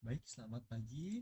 Baik, selamat pagi.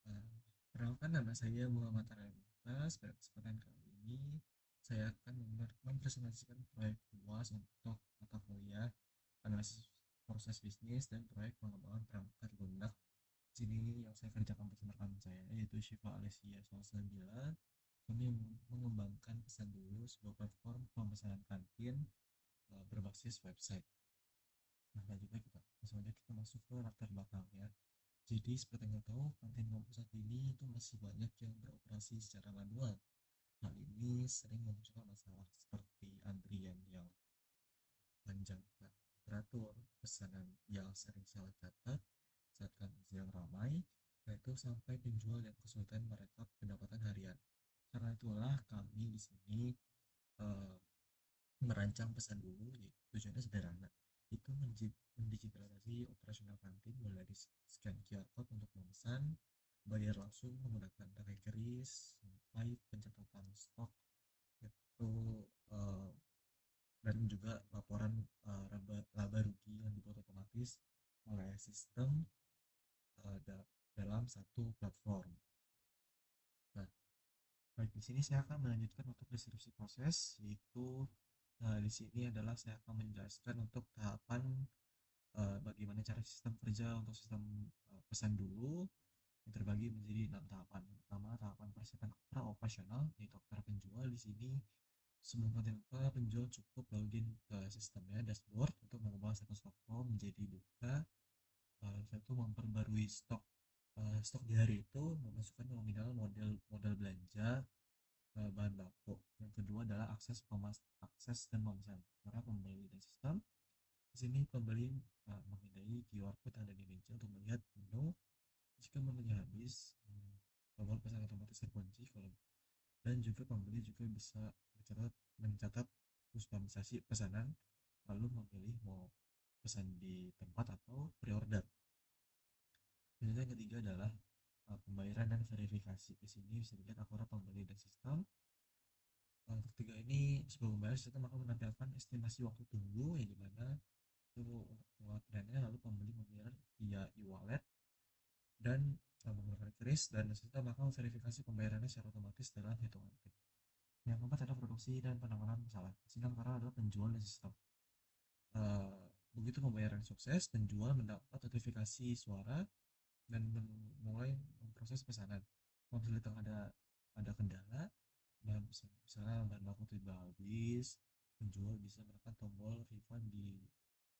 Eh, Perkenalkan nama saya Muhammad Aryamintas. Pada kesempatan kali ini, saya akan mempresentasikan proyek UAS untuk mata kuliah analisis proses bisnis dan proyek pengembangan perangkat lunak. Di sini yang saya kerjakan bersama rekan saya yaitu Syifa Alessia Salsabila. Kami mengembangkan pesan dulu sebuah platform pemesanan kantin berbasis website. Nah, lanjutnya langsung aja kita masuk ke latar belakangnya. Jadi seperti yang kita tahu, kantin kampus saat ini itu masih banyak yang beroperasi secara manual. Hal ini sering memunculkan masalah seperti antrian yang panjang tak teratur, pesanan yang sering salah catat saat kantin sedang ramai, yaitu sampai penjual yang kesulitan merekap pendapatan harian. Karena itulah kami di sini eh, merancang pesan dulu, tujuannya sederhana, itu mendigitalisasi operasional kantin mulai dari scan QR code untuk memesan, bayar langsung menggunakan pakai keris, sampai pencatatan stok itu eh, dan juga laporan laba rugi yang dibuat otomatis oleh sistem dalam satu platform. Nah, baik, di sini saya akan melanjutkan untuk deskripsi proses, yaitu di sini adalah saya akan menjelaskan untuk tahapan bagaimana cara sistem kerja untuk sistem pesan dulu yang terbagi menjadi 6 tahapan. Yang pertama, tahapan persiapan operasional, yaitu antara penjual. Di sini sebelum konten penjual cukup login ke sistemnya dashboard untuk mengubah status toko menjadi buka. Satu, memperbarui stok di hari itu, memasukkan nominal model modal belanja, bahan baku. Yang kedua adalah akses dan pemesanan para pembeli dan sistem. Di sini pembeli memindai QR code yang ada di meja untuk melihat menu. Jika menunya habis, tombol pesan otomatis terkunci. Dan juga pembeli juga bisa mencatat kustomisasi pesanan, lalu memilih mau pesan di tempat atau pre-order. Dan yang ketiga adalah pembayaran dan verifikasi. Di sini bisa dilihat akurat pembeli dan sistem. Untuk tiga ini, sebelum membayar, sistem akan menampilkan estimasi waktu tunggu yang dimana itu untuk pengeluarannya, lalu pembeli membayar via e-wallet dan menggunakan kris, dan sistem akan verifikasi pembayarannya secara otomatis dalam hitungan detik. Yang keempat adalah produksi dan penanganan masalah. Sehingga antara adalah penjual dan sistem. Begitu pembayaran sukses, penjual mendapat notifikasi suara dan mulai memproses pesanan. Kalau misalnya ada kendala, dan misalnya bahan baku tiba habis, penjual bisa menekan tombol refund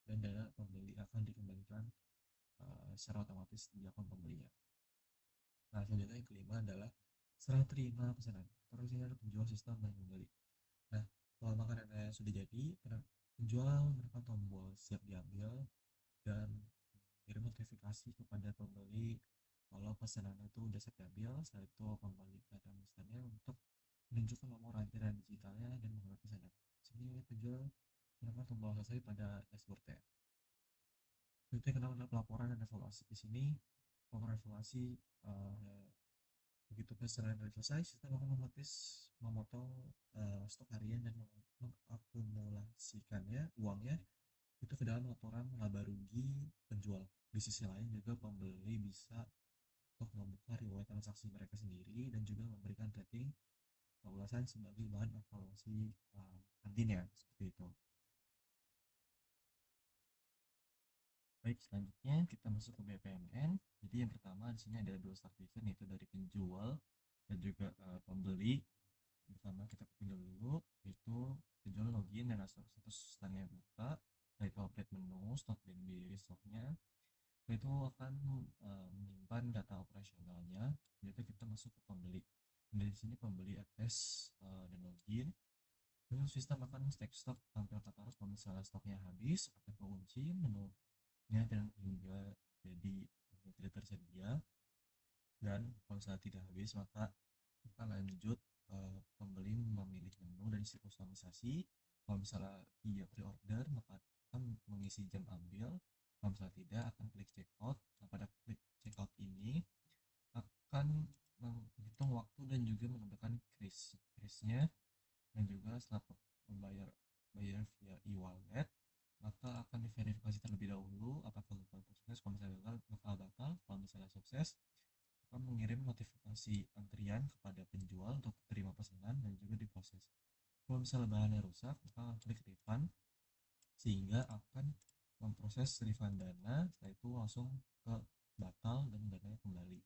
dan dana pembeli akan dikembalikan secara otomatis di akun pembelinya. Nah, selanjutnya yang kelima adalah serah terima pesanan. Terus ini ada penjual, sistem, dan pembeli. Nah, kalau makanannya sudah jadi, penjual menekan tombol siap diambil dan kirim notifikasi kepada pembeli kalau pesanan itu udah siap diambil. Setelah itu pembeli data pesanannya untuk menunjukkan nomor antrian digitalnya dan mengambil pesanan. Sini penjual menekan tombol selesai pada dashboardnya. Itu yang kenal adalah pelaporan dan evaluasi. Di sini pelaporan evaluasi, uh, begitu pesanan sudah selesai, sistem akan otomatis memotong stok harian dan mengakumulasikannya uangnya itu ke dalam laporan laba rugi penjual. Di sisi lain juga pembeli bisa untuk membuka riwayat transaksi mereka sendiri dan juga memberikan rating ulasan sebagai bahan evaluasi kantinnya seperti itu. Baik, selanjutnya kita masuk ke BPMN. Jadi yang pertama di sini ada dua start event, yaitu dari penjual dan juga pembeli. Pertama kita ke penjual dulu, yaitu penjual login dan status standnya buka. Setelah itu update menu, stok dan biaya stoknya. Itu akan menyimpan data operasionalnya. Jadi kita masuk ke pembeli. Dari sini pembeli akses dan login. Lalu sistem akan cek stok tampil kata harus kalau misalnya stoknya habis akan kunci menunya dan hingga jadi tidak tersedia, dan kalau misalnya tidak habis maka kita lanjut pembeli memilih menu dan isi kustomisasi. Kalau misalnya ia pre-order maka akan mengisi jam ambil, kalau misalnya tidak akan klik checkout. Nah, pada klik checkout ini akan menghitung waktu dan juga menambahkan krisnya, dan juga setelah membayar via e-wallet maka akan diverifikasi terlebih dahulu apakah bukan sukses. Kalau misalnya gagal batal. Kalau misalnya sukses, akan mengirim notifikasi antrian kepada penjual untuk terima pesanan dan juga diproses. Kalau misalnya bahannya rusak, maka akan klik refund sehingga akan memproses refund dana, setelah itu langsung ke batal dan dananya kembali.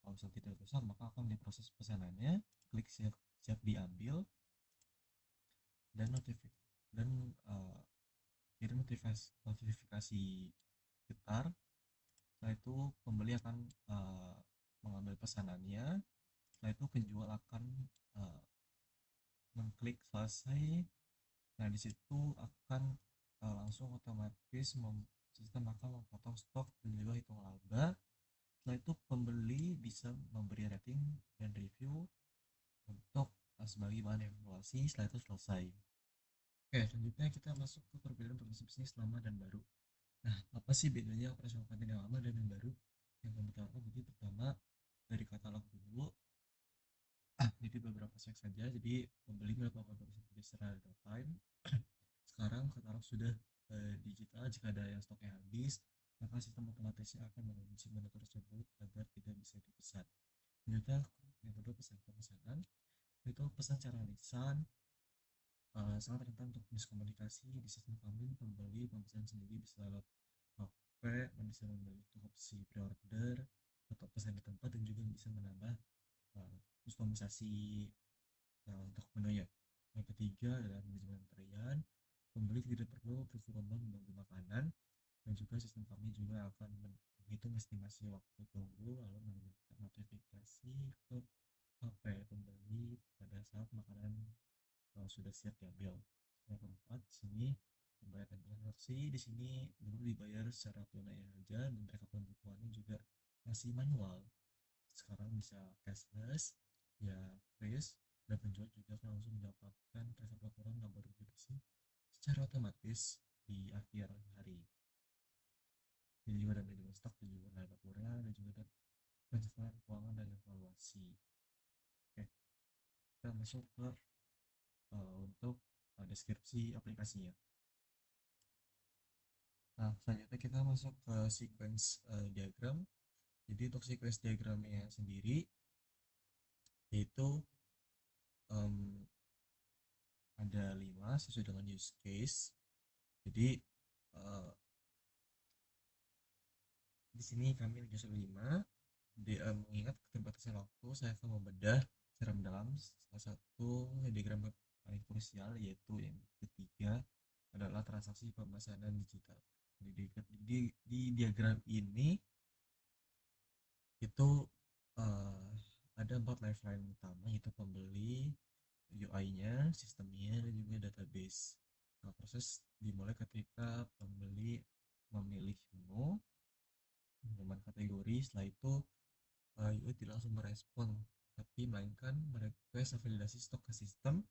Kalau misalnya tidak rusak, maka akan diproses pesanannya, klik siap, siap diambil, dan kirim notifikasi getar. Setelah itu pembeli akan mengambil pesanannya. Setelah itu penjual akan uh, mengklik selesai. Nah, di situ akan langsung otomatis sistem akan memotong stok dan juga hitung laba. Setelah itu pembeli bisa memberi rating dan review untuk sebagai bahan evaluasi. Setelah itu selesai. Oke, selanjutnya kita masuk ke perbedaan proses bisnis lama dan baru. Nah, apa sih bedanya operasional kantin yang lama dan yang baru? Yang pertama, jadi pertama dari katalog dulu. Jadi beberapa seks saja. Jadi pembeli melakukan proses secara real time. Sekarang katalog sudah digital. Jika ada yang stoknya habis, maka sistem otomatisnya akan mengunci menu tersebut agar tidak bisa dipesan. Selanjutnya yang kedua, pemesanan. Itu pesan secara lisan, sangat rentan untuk miskomunikasi. Di sistem kami pembeli pemesan sendiri bisa lewat HP, bisa memilih opsi pre-order atau pesan di tempat, dan juga bisa menambah kustomisasi untuk menu ya. Yang ketiga adalah manajemen antrean. Pembeli tidak perlu berlomba menunggu makanan, dan juga sistem kami juga akan menghitung estimasi waktu tunggu lalu memberikan notifikasi ke HP pembeli pada saat makanan sudah siap diambil. Yang keempat, di sini pembayaran transaksi. Di sini dulu dibayar secara tunai aja, dan rekap pembukuannya juga masih manual. Sekarang bisa cashless, ya kris, dan penjual juga akan langsung mendapatkan rekap laporan laba rugi bersih secara otomatis di akhir hari. Jadi juga ada manajemen stok, dan juga ada laporan, dan juga ada pencatatan keuangan dan evaluasi. Oke, kita masuk ke untuk deskripsi aplikasinya. Nah, selanjutnya kita masuk ke sequence diagram. Jadi untuk sequence diagramnya sendiri, yaitu ada 5 sesuai dengan use case. Jadi di sini kami lagi 5. Mengingat keterbatasan waktu, saya akan membedah secara mendalam salah satu diagram paling krusial, yaitu yang ketiga adalah transaksi pemesanan digital. Di diagram ini itu uh, ada 4 lifeline utama, yaitu pembeli, UI-nya, sistemnya, dan juga database. Nah, proses dimulai ketika pembeli memilih menu, memilih kategori. Setelah itu UI tidak langsung merespon, tapi melainkan merequest validasi stok ke sistem,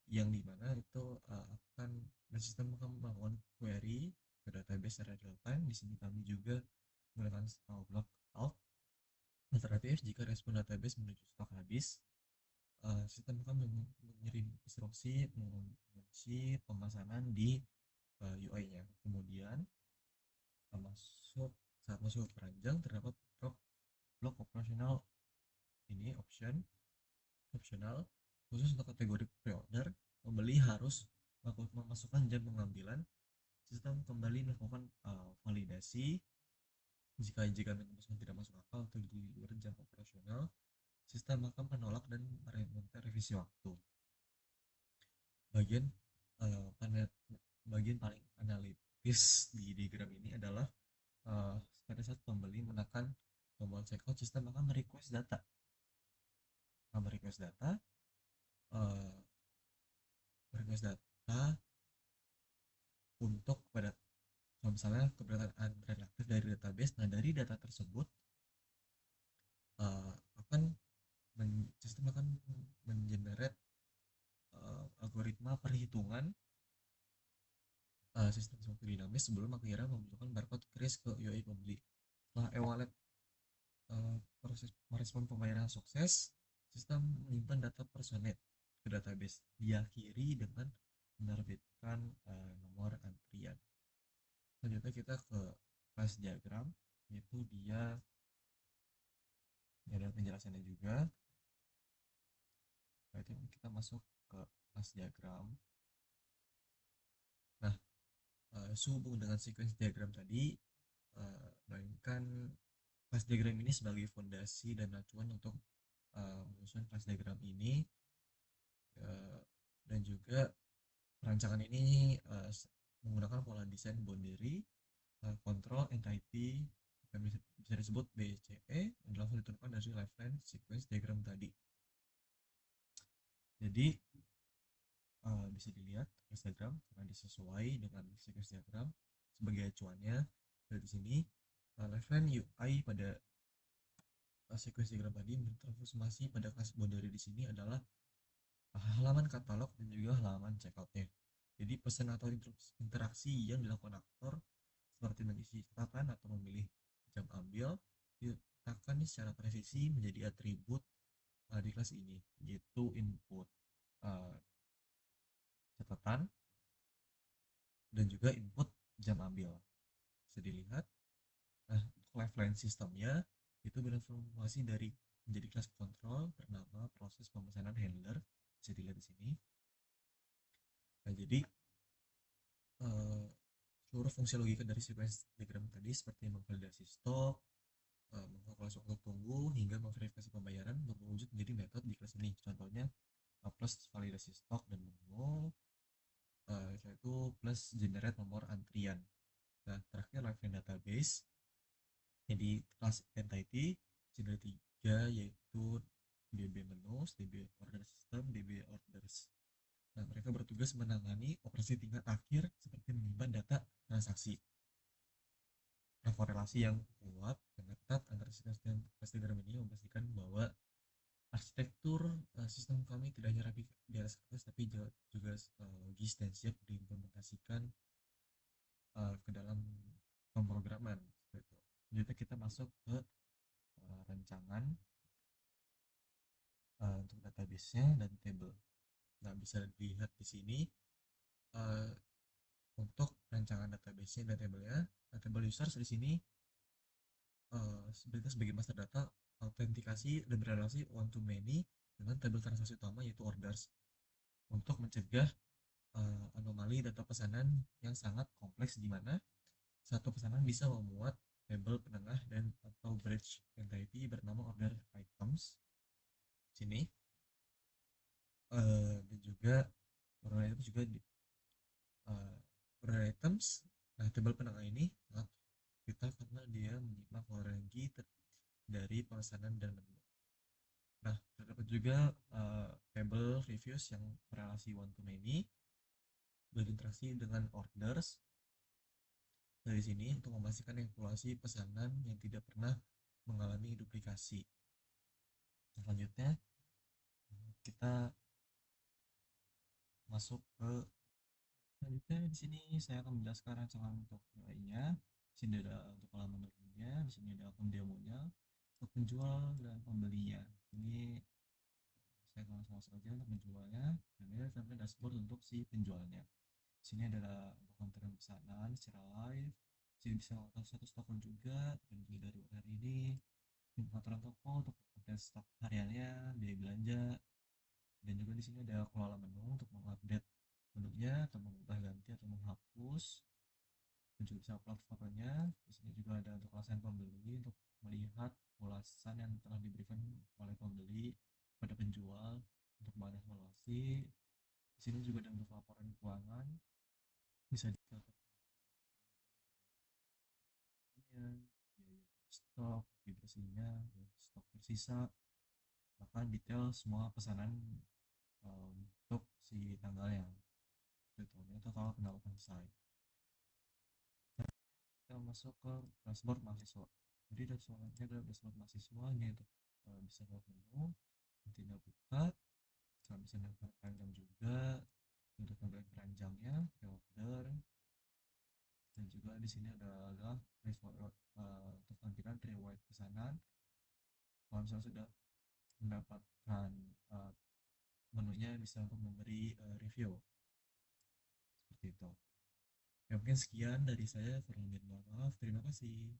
yang dimana itu akan sistem akan melakukan query ke database secara real time. Di sini kami juga menggunakan block out. Alternatif, jika respon database menuju stok habis, sistem akan mengirim instruksi mengunci pemesanan di UI-nya. Kemudian saat masuk ke keranjang terdapat blok operasional ini opsional khusus untuk kategori pre-order. Pembeli harus memasukkan jam pengambilan. Sistem kembali melakukan validasi. Jika pemesanan tidak masuk akal atau di luar jam operasional, sistem akan menolak dan meminta revisi waktu. Bagian bagian paling analitis di diagram ini adalah pada saat pembeli menekan tombol checkout, sistem akan merequest data. merequest data uh, merequest data untuk pada misalnya keberadaan antrean aktif dari database. Nah, dari data tersebut akan sistem akan mengenerate algoritma perhitungan sistem sesuatu dinamis sebelum akhirnya memunculkan barcode kris ke UI pembeli. Setelah e-wallet proses merespon pembayaran sukses, sistem menyimpan data personet ke database, diakhiri dengan menerbitkan nomor antrian. Selanjutnya kita ke flash diagram. yaitu dia ada penjelasannya juga. Berarti kita masuk ke class diagram. Nah, sehubung dengan sequence diagram tadi, melainkan class diagram ini sebagai fondasi dan acuan untuk menyusun class diagram ini, uh, dan juga perancangan ini menggunakan pola desain boundary, control, entity, yang bisa disebut BCE, yang langsung ditentukan dari lifeline sequence diagram tadi. Jadi bisa dilihat sequence diagram karena disesuai dengan sequence diagram sebagai acuannya. Dari sini lifeline UI pada sequence diagram tadi bertransformasi pada kelas boundary di sini adalah halaman katalog dan juga halaman checkoutnya. Jadi pesan atau interaksi yang dilakukan aktor seperti mengisi catatan atau memilih jam ambil diletakkan secara presisi menjadi atribut di kelas ini, yaitu input uh, catatan dan juga input jam ambil. Bisa dilihat. Nah, untuk lifeline sistemnya itu bertransformasi dari menjadi kelas kontrol bernama proses pemesanan handler. Bisa dilihat di sini. Nah, jadi uh, seluruh fungsi logika dari sequence diagram tadi seperti memvalidasi stok, mengkalkulasi waktu tunggu, hingga memverifikasi pembayaran berwujud menjadi metode di kelas ini. Contohnya plus validasi stok dan menu, yaitu plus generate nomor antrian. Nah, terakhir lifeline database. Jadi kelas entity ada 3, yaitu DB menus, DB order system, DB orders. Nah, mereka bertugas menangani operasi tingkat akhir seperti menyimpan data transaksi. Nah, korelasi yang kuat dan ketat antara sistem dan diagram ini memastikan bahwa arsitektur sistem kami tidak hanya rapi di atas kertas, tapi juga logis dan siap diimplementasikan ke dalam pemrograman. Selanjutnya kita masuk ke rancangan untuk database-nya dan table. Nah, bisa dilihat di sini uh, untuk rancangan database-nya dan table-nya. Nah, table users di sini sebagai master data, autentikasi dan relasi one to many dengan tabel transaksi utama yaitu orders untuk mencegah anomali data pesanan yang sangat kompleks di mana satu pesanan bisa memuat tabel penengah dan atau bridge entity bernama order items sini, dan juga order items juga order items. Nah, tabel penengah ini sangat vital karena dia menyimak kronologi dari pemesanan dan menu. Nah, terdapat juga table reviews yang berrelasi one to many berinteraksi dengan orders dari sini untuk memastikan kalkulasi pesanan yang tidak pernah mengalami duplikasi. Nah, selanjutnya kita masuk ke selanjutnya. Di sini saya akan menjelaskan rancangan untuk UI-nya. Di sini ada untuk halaman menunya, di sini ada akun demonya untuk penjual dan pembelinya. Ini saya akan langsung masuk aja untuk menjualnya, dan ini sampai dashboard untuk si penjualnya. Di sini adalah konten pesanan secara live. Di sini bisa mengatakan status toko juga, dan juga dari hari ini pengaturan toko untuk update stok hariannya, biaya belanja, dan juga di sini ada kelola menu untuk mengupdate menunya atau mengubah ganti atau menghapus, dan juga bisa upload fotonya. Di sini juga ada untuk ulasan pembeli untuk melihat ulasan yang telah diberikan oleh pembeli pada penjual untuk bahan evaluasi. Di sini juga ada untuk laporan keuangan, bisa dilihat biaya stok, dibersihnya, stok tersisa, bahkan detail semua pesanan untuk si tanggalnya. Ini total pendapat selesai. Kita masuk ke dashboard mahasiswa. Jadi dashboardnya adalah dashboard mahasiswa, ini untuk bisa buat menu, tidak buka, kita bisa nempel keranjang juga untuk nempel keranjangnya, order, dan juga di sini adalah untuk tampilan riwayat pesanan. Kalau misalnya sudah mendapatkan menunya, bisa untuk memberi review seperti itu. Ya, mungkin sekian dari saya, kurang lebih mohon maaf. Terima kasih.